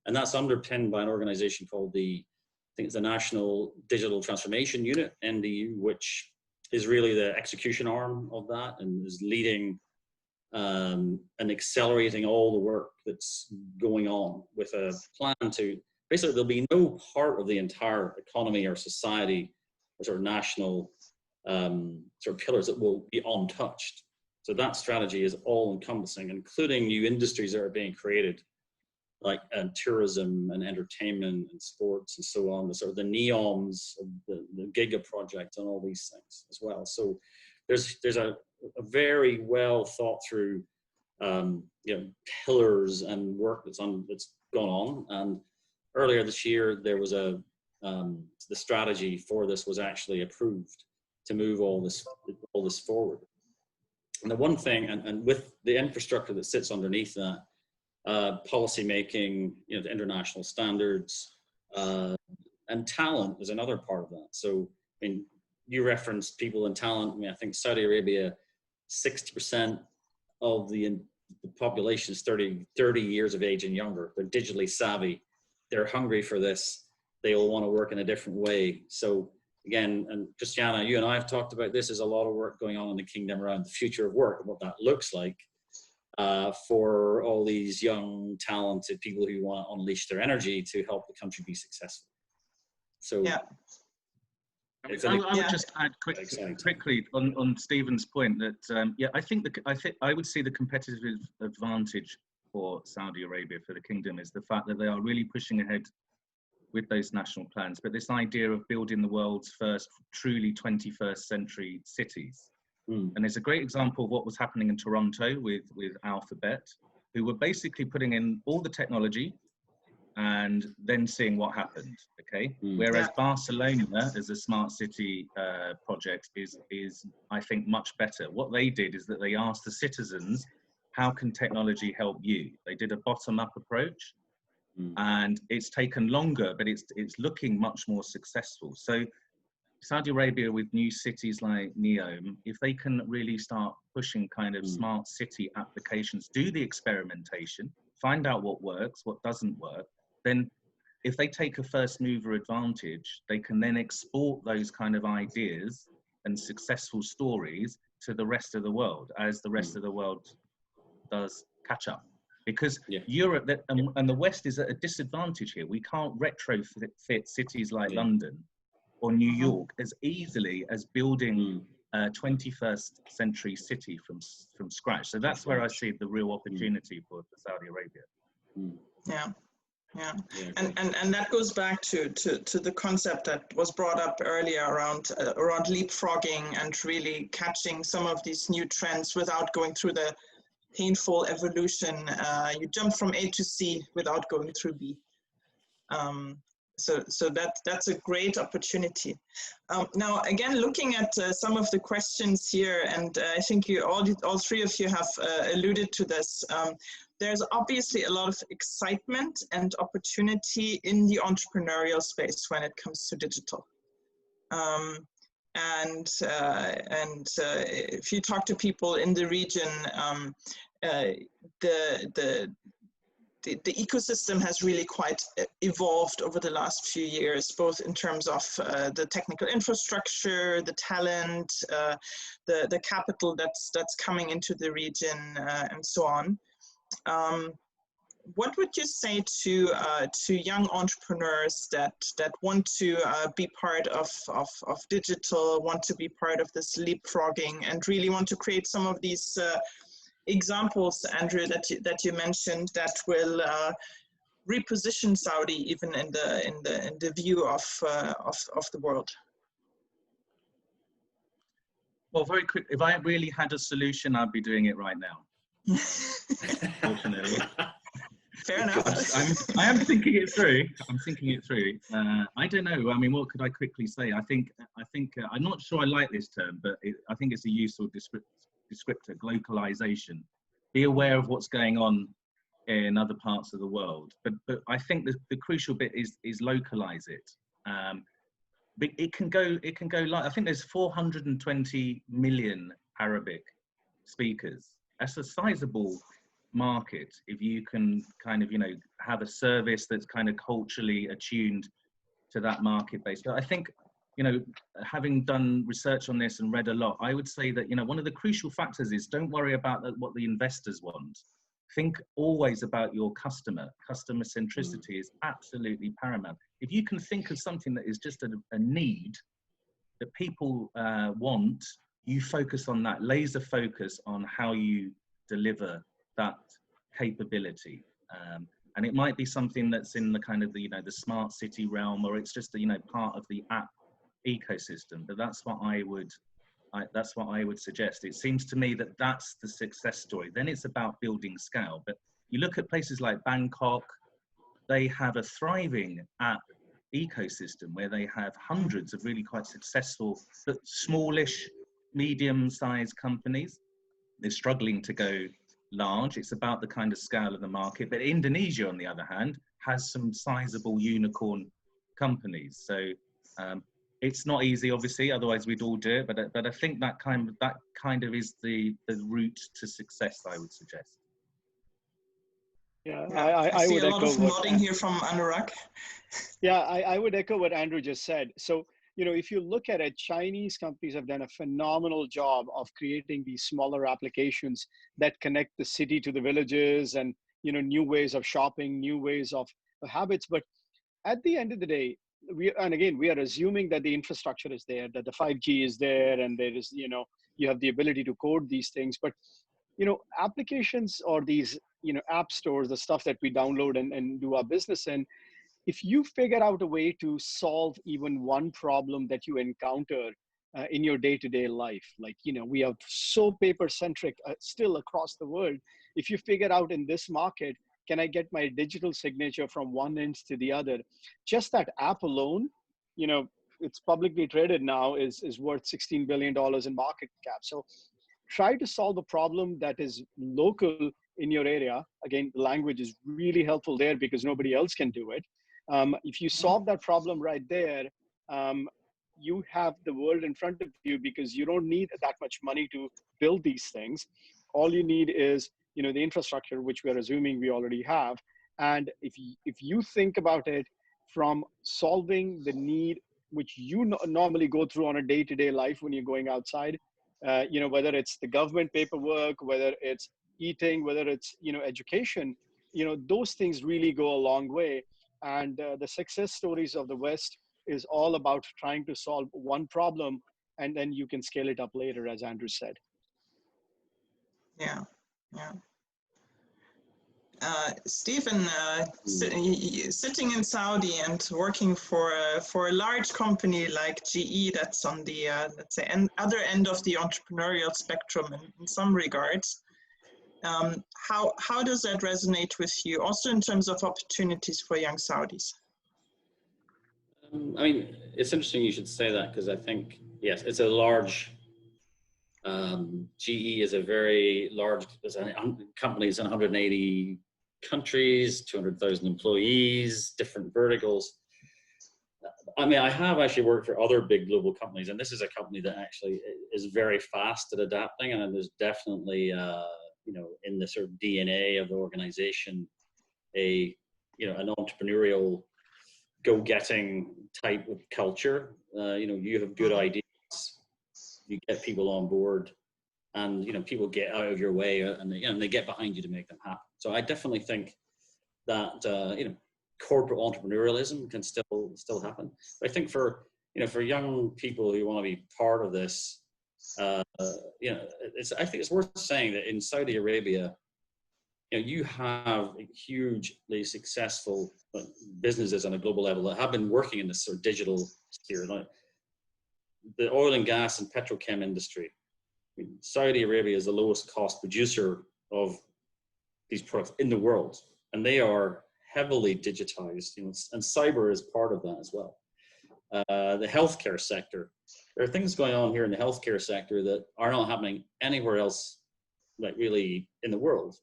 that's underpinned by an organization called I think it's the National Digital Transformation Unit, NDU, which is really the execution arm of that and is leading and accelerating all the work that's going on with a plan to, basically there'll be no part of the entire economy or society or sort of national sort of pillars that will be untouched. So that strategy is all encompassing, including new industries that are being created, like tourism and entertainment and sports and so on, the sort of the NEOMs, the Giga project and all these things as well. So there's a very well thought through pillars and work that's gone on. And earlier this year, there was the strategy for this was actually approved to move all this forward. And the one thing, and with the infrastructure that sits underneath that, policy making, the international standards, and talent is another part of that. So, I mean, you referenced people and talent. I mean, I think Saudi Arabia, 60% of the population is 30 years of age and younger. They're digitally savvy. They're hungry for this. They all want to work in a different way. So again, and Christiane, you and I have talked about this. There's a lot of work going on in the kingdom around the future of work and what that looks like for all these young, talented people who want to unleash their energy to help the country be successful. So yeah. I would just add quickly on Stephen's point that I would see the competitive advantage for Saudi Arabia, for the kingdom, is the fact that they are really pushing ahead with those national plans. But this idea of building the world's first truly 21st century cities. And there's a great example of what was happening in Toronto with Alphabet, who were basically putting in all the technology and then seeing what happened, okay? Whereas Barcelona, as a smart city project, is I think much better. What they did is that they asked the citizens, how can technology help you? They did a bottom-up approach, and it's taken longer, but it's looking much more successful. So Saudi Arabia, with new cities like NEOM, if they can really start pushing kind of smart city applications, do the experimentation, find out what works, what doesn't work, then if they take a first mover advantage, they can then export those kind of ideas and successful stories to the rest of the world as the rest of the world does catch up. Because Europe and the West is at a disadvantage here. We can't retrofit cities like London or New York as easily as building a 21st century city from scratch. So that's where I see the real opportunity for Saudi Arabia. Yeah, and that goes back to the concept that was brought up earlier around leapfrogging and really catching some of these new trends without going through the painful evolution. You jump from A to C without going through B. So that's a great opportunity. Now, again, looking at some of the questions here, and I think you all three of you have alluded to this. There's obviously a lot of excitement and opportunity in the entrepreneurial space when it comes to digital. If you talk to people in the region, the ecosystem has really quite evolved over the last few years, both in terms of the technical infrastructure, the talent, the capital that's coming into the region, and so on. What would you say to young entrepreneurs that want to be part of digital, want to be part of this leapfrogging, and really want to create some of these examples, Andrew, that you mentioned, that will reposition Saudi even in the view of the world? Well, very quick. If I really had a solution, I'd be doing it right now. Fortunately. Fair enough. I am thinking it through. I'm thinking it through. I don't know. I mean, what could I quickly say? I think I'm not sure I like this term, but I think it's a useful descriptor, globalization. Be aware of what's going on in other parts of the world, but I think the crucial bit is localize it. But it can go like, I think there's 420 million Arabic speakers. That's a sizable market if you can kind of, have a service that's kind of culturally attuned to that market base. But I think, having done research on this and read a lot, I would say that, one of the crucial factors is don't worry about what the investors want. Think always about your customer. Customer centricity is absolutely paramount. If you can think of something that is just a need that people want, you focus on that, laser focus on how you deliver that capability. And it might be something that's in the kind of the smart city realm, or it's just part of the app ecosystem. But that's what I would suggest. It seems to me that that's the success story. Then it's about building scale. But you look at places like Bangkok, they have a thriving app ecosystem where they have hundreds of really quite successful, but smallish, medium-sized companies. They're struggling to go large. It's about the kind of scale of the market. But Indonesia, on the other hand, has some sizable unicorn companies. So it's not easy, obviously, otherwise we'd all do it. But I think that kind of is the route to success, I would suggest. Yeah, I see a lot of nodding here from Anurag. Yeah, I would echo what Andrew just said. So, if you look at it, Chinese companies have done a phenomenal job of creating these smaller applications that connect the city to the villages, and, new ways of shopping, new ways of habits. But at the end of the day, we are assuming that the infrastructure is there, that the 5G is there, and there is, you have the ability to code these things. But, applications or these, app stores, the stuff that we download and do our business in, if you figure out a way to solve even one problem that you encounter in your day-to-day life, like, we are so paper-centric still across the world. If you figure out in this market, can I get my digital signature from one end to the other? Just that app alone, it's publicly traded now, is worth $16 billion in market cap. So try to solve a problem that is local in your area. Again, the language is really helpful there because nobody else can do it. If you solve that problem right there, you have the world in front of you, because you don't need that much money to build these things. All you need is, the infrastructure, which we're assuming we already have. And if you think about it from solving the need, which you normally go through on a day-to-day life when you're going outside, whether it's the government paperwork, whether it's eating, whether it's, education, those things really go a long way. And the success stories of the West is all about trying to solve one problem, and then you can scale it up later, as Andrew said. Yeah. Stephen, sitting in Saudi and working for a large company like GE, that's on the let's say other end of the entrepreneurial spectrum in some regards. How does that resonate with you, also in terms of opportunities for young Saudis? I mean, it's interesting you should say that, because I think, yes, it's a large, GE is a very large company, is in 180 countries, 200,000 employees, different verticals. I mean, I have actually worked for other big global companies, and this is a company that actually is very fast at adapting, and there's definitely, you know, in the sort of DNA of the organization, an entrepreneurial, go-getting type of culture. You know, you have good ideas, you get people on board, and, you know, people get out of your way, and they get behind you to make them happen. So I definitely think that, you know, corporate entrepreneurialism can still happen. But I think for young people who want to be part of this, you know, I think it's worth saying that in Saudi Arabia, you know, you have hugely successful businesses on a global level that have been working in this sort of digital sphere. Like the oil and gas and petrochem industry. I mean, Saudi Arabia is the lowest cost producer of these products in the world, and they are heavily digitized, you know, and cyber is part of that as well. The healthcare sector, there are things going on here in the healthcare sector that are not happening anywhere else, like really in the world,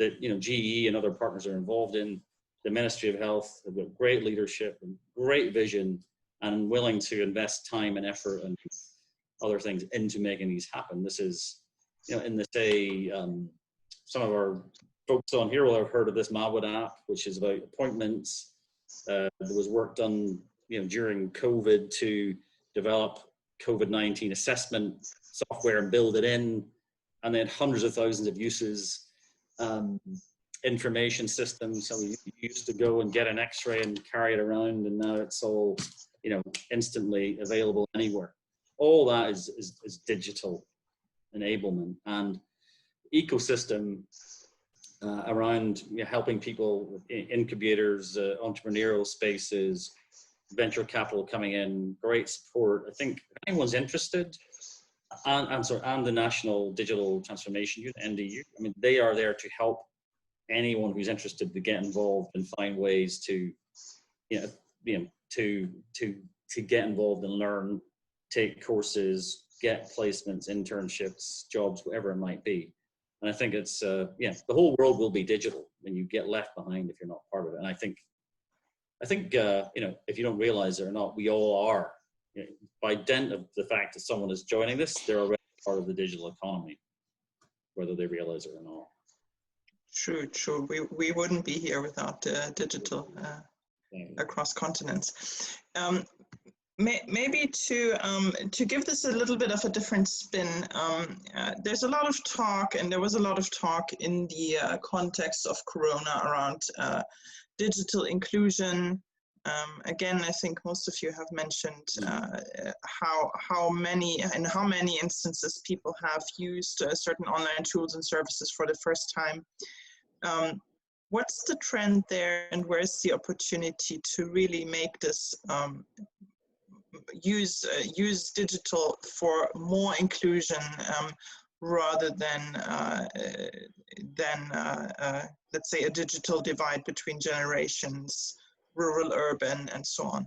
that, you know, GE and other partners are involved in. The Ministry of Health have got great leadership and great vision, and willing to invest time and effort and other things into making these happen. This is, you know, in the say, some of our folks on here will have heard of this Mawad app, which is about appointments. There was work done, you know, during COVID to develop COVID-19 assessment software and build it in, and then hundreds of thousands of uses. Information systems. So we used to go and get an X-ray and carry it around, and now it's all, you know, instantly available anywhere. All that is digital enablement and ecosystem around, you know, helping people with incubators, entrepreneurial spaces, venture capital coming in, great support. I think if anyone's interested, and the National Digital Transformation Unit, NDU, I mean, they are there to help anyone who's interested to get involved and find ways to, to get involved and learn, take courses, get placements, internships, jobs, whatever it might be. And I think it's, the whole world will be digital, and you get left behind if you're not part of it. And I think, if you don't realize it or not, we all are. You know, by dint of the fact that someone is joining this, they're already part of the digital economy, whether they realize it or not. True. We wouldn't be here without digital across continents. Maybe to give this a little bit of a different spin, there's a lot of talk, and there was a lot of talk in the context of Corona around digital inclusion. Again, I think most of you have mentioned how many instances people have used certain online tools and services for the first time. What's the trend there, and where's the opportunity to really make this use digital for more inclusion rather than let's say a digital divide between generations, rural, urban, and so on?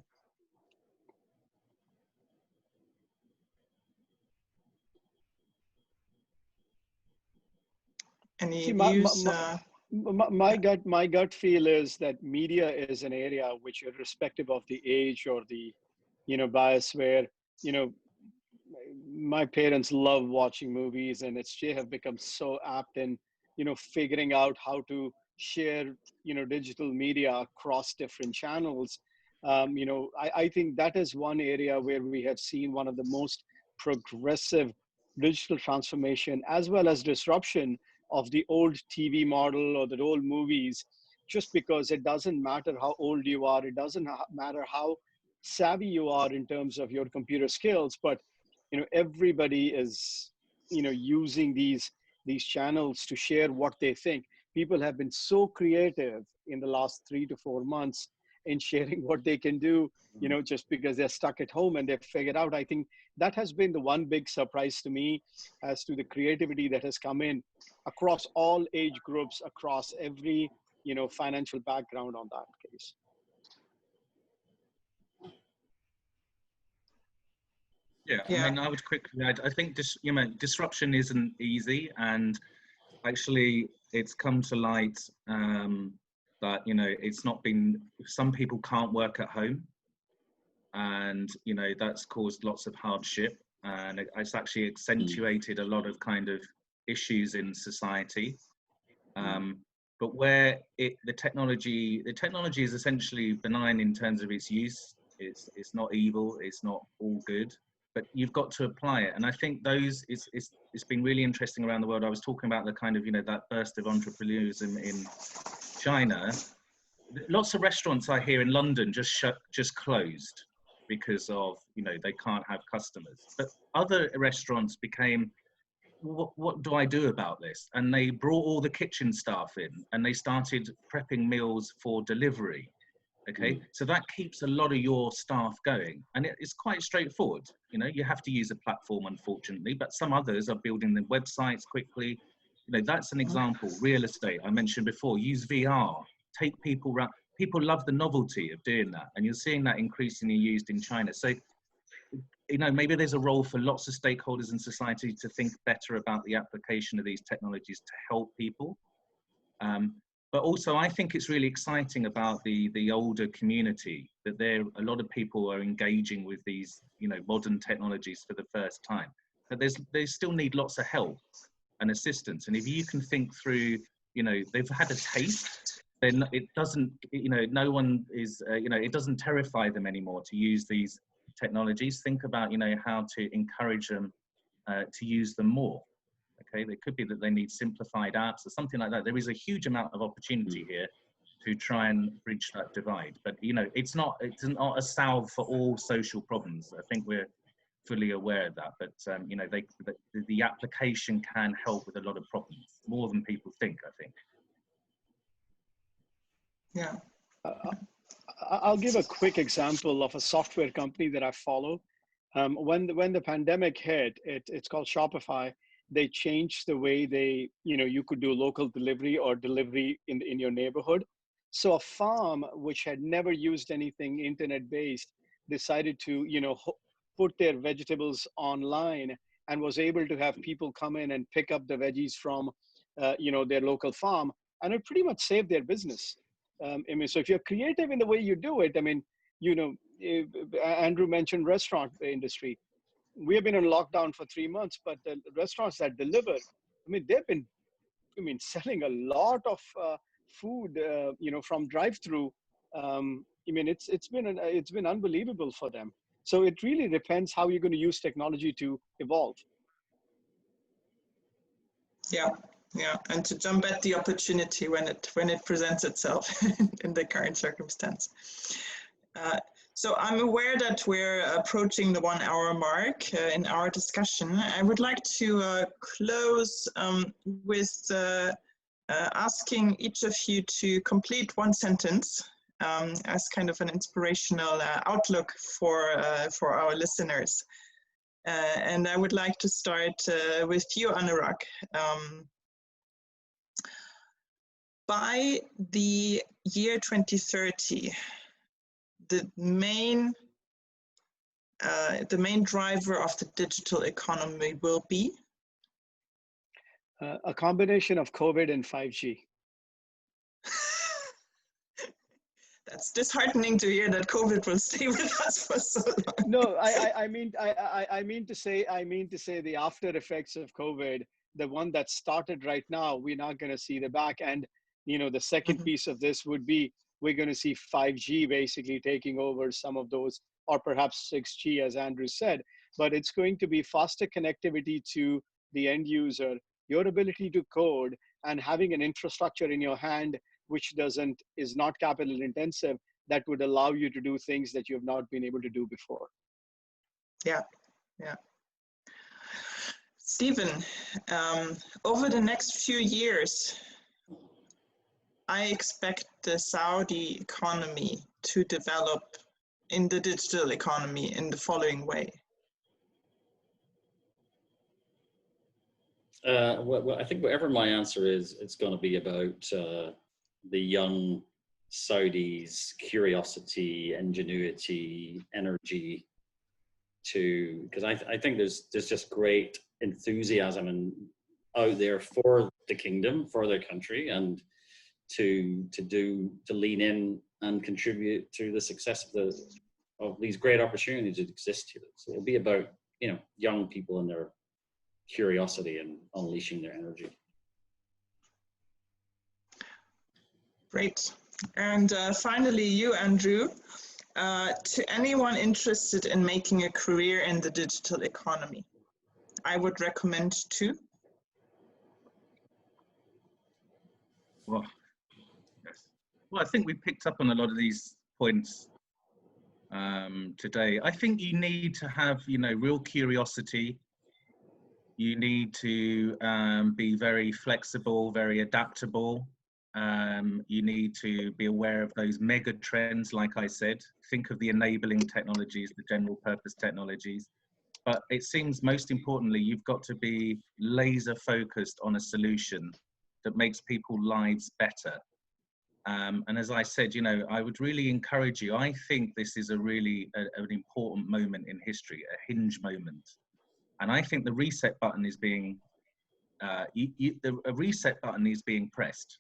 Any views? My gut feel is that media is an area which, irrespective of the age or the, bias, where, my parents love watching movies, and they have become so apt in, figuring out how to share, digital media across different channels. I think that is one area where we have seen one of the most progressive digital transformation, as well as disruption of the old TV model or the old movies, just because it doesn't matter how old you are, it doesn't matter how savvy you are in terms of your computer skills, but everybody is using these channels to share what they think. People have been so creative in the last 3 to 4 months in sharing what they can do, just because they're stuck at home and they've figured out. I think that has been the one big surprise to me as to the creativity that has come in across all age groups, across every, financial background on that case. Yeah, I mean, I would quickly add, I think disruption isn't easy, and actually it's come to light that, it's not been, some people can't work at home, and, that's caused lots of hardship, and it's actually accentuated a lot of kind of issues in society. But where the technology is essentially benign in terms of its use. It's not evil, it's not all good, but you've got to apply it. And I think it's been really interesting around the world. I was talking about the kind of, that burst of entrepreneurialism in China. Lots of restaurants I hear in London just closed because of, they can't have customers. But other restaurants became, what do I do about this? And they brought all the kitchen staff in, and they started prepping meals for delivery. Okay, so that keeps a lot of your staff going, and it's quite straightforward. You have to use a platform, unfortunately, but some others are building the websites quickly. That's an example. Real estate, I mentioned before, use VR, take people around. People love the novelty of doing that, and you're seeing that increasingly used in China. So, maybe there's a role for lots of stakeholders in society to think better about the application of these technologies to help people. But also, I think it's really exciting about the older community that a lot of people are engaging with these, modern technologies for the first time. But they still need lots of help and assistance. And if you can think through, they've had a taste, then it doesn't, no one is, it doesn't terrify them anymore to use these technologies. Think about, how to encourage them to use them more. Okay, it could be that they need simplified apps or something like that. There is a huge amount of opportunity here to try and bridge that divide. But it's not a salve for all social problems. I think we're fully aware of that. But the application can help with a lot of problems, more than people think, I think. Yeah. I'll give a quick example of a software company that I follow. When the pandemic hit, it's called Shopify. They changed the way you could do local delivery or delivery in your neighborhood. So a farm which had never used anything internet-based decided to, put their vegetables online, and was able to have people come in and pick up the veggies from, their local farm, and it pretty much saved their business. So if you're creative in the way you do it, Andrew mentioned restaurant industry. We have been on lockdown for 3 months, but the restaurants that deliver, they've been, selling a lot of food, from drive-through. It's been unbelievable for them. So it really depends how you're going to use technology to evolve. Yeah, and to jump at the opportunity when it presents itself in the current circumstance. So I'm aware that we're approaching the 1 hour mark in our discussion. I would like to close with asking each of you to complete one sentence as kind of an inspirational outlook for our listeners. And I would like to start with you, Anurag. By the year 2030, the main driver of the digital economy will be? A combination of COVID and 5G. That's disheartening to hear that COVID will stay with us for so long. No, I mean to say the after effects of COVID, the one that started right now, we're not going to see the back end. The second piece of this would be, we're going to see 5G basically taking over some of those, or perhaps 6G, as Andrew said. But it's going to be faster connectivity to the end user, your ability to code, and having an infrastructure in your hand which is not capital intensive, that would allow you to do things that you have not been able to do before. Yeah. Stephen, over the next few years, I expect the Saudi economy to develop in the digital economy in the following way. Well, I think whatever my answer is, it's going to be about the young Saudis' curiosity, ingenuity, energy because I think there's just great enthusiasm and out there for the kingdom, for their country, and to lean in and contribute to the success of these great opportunities that exist here. So it'll be about, you know, young people and their curiosity and unleashing their energy. Great. And finally, you, Andrew, to anyone interested in making a career in the digital economy, I would recommend two. Well, yes. Well, I think we picked up on a lot of these points today. I think you need to have, you know, real curiosity. You need to be very flexible, very adaptable. You need to be aware of those mega trends, like I said. Think of the enabling technologies, the general purpose technologies. But it seems most importantly, you've got to be laser focused on a solution that makes people's lives better. And as I said, you know, I would really encourage you. I think this is a really an important moment in history, a hinge moment. And I think the reset button is being, a reset button is being pressed.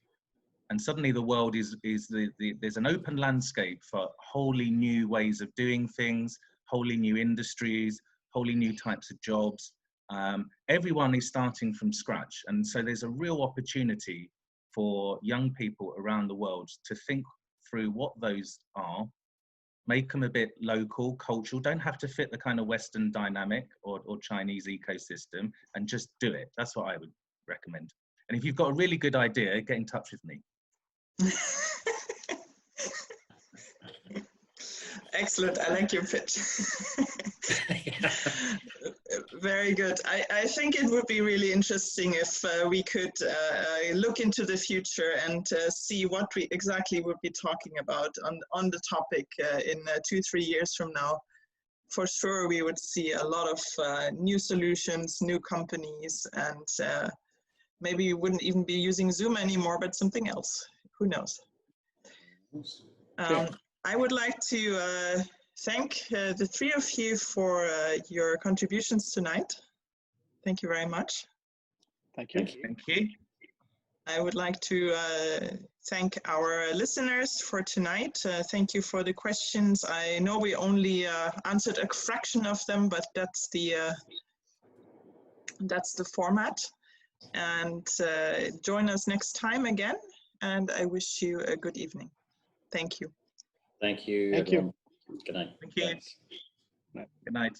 And suddenly the world there's an open landscape for wholly new ways of doing things, wholly new industries, wholly new types of jobs. Everyone is starting from scratch. And so there's a real opportunity for young people around the world to think through what those are, make them a bit local, cultural, don't have to fit the kind of Western dynamic or Chinese ecosystem, and just do it. That's what I would recommend. And if you've got a really good idea, get in touch with me. Excellent. I like your pitch. Very good. I think it would be really interesting if we could look into the future and see what we exactly would be talking about on the topic in 2-3 years from now. For sure, we would see a lot of new solutions, new companies, and maybe we wouldn't even be using Zoom anymore, but something else. Who knows? I would like to thank the three of you for your contributions tonight. Thank you very much. Thank you. Thank you. I would like to thank our listeners for tonight. Thank you for the questions. I know we only answered a fraction of them, but that's the format. And join us next time again. And I wish you a good evening. Thank you. Thank you. Thank you. Good night. Thank you. Thanks. Good night.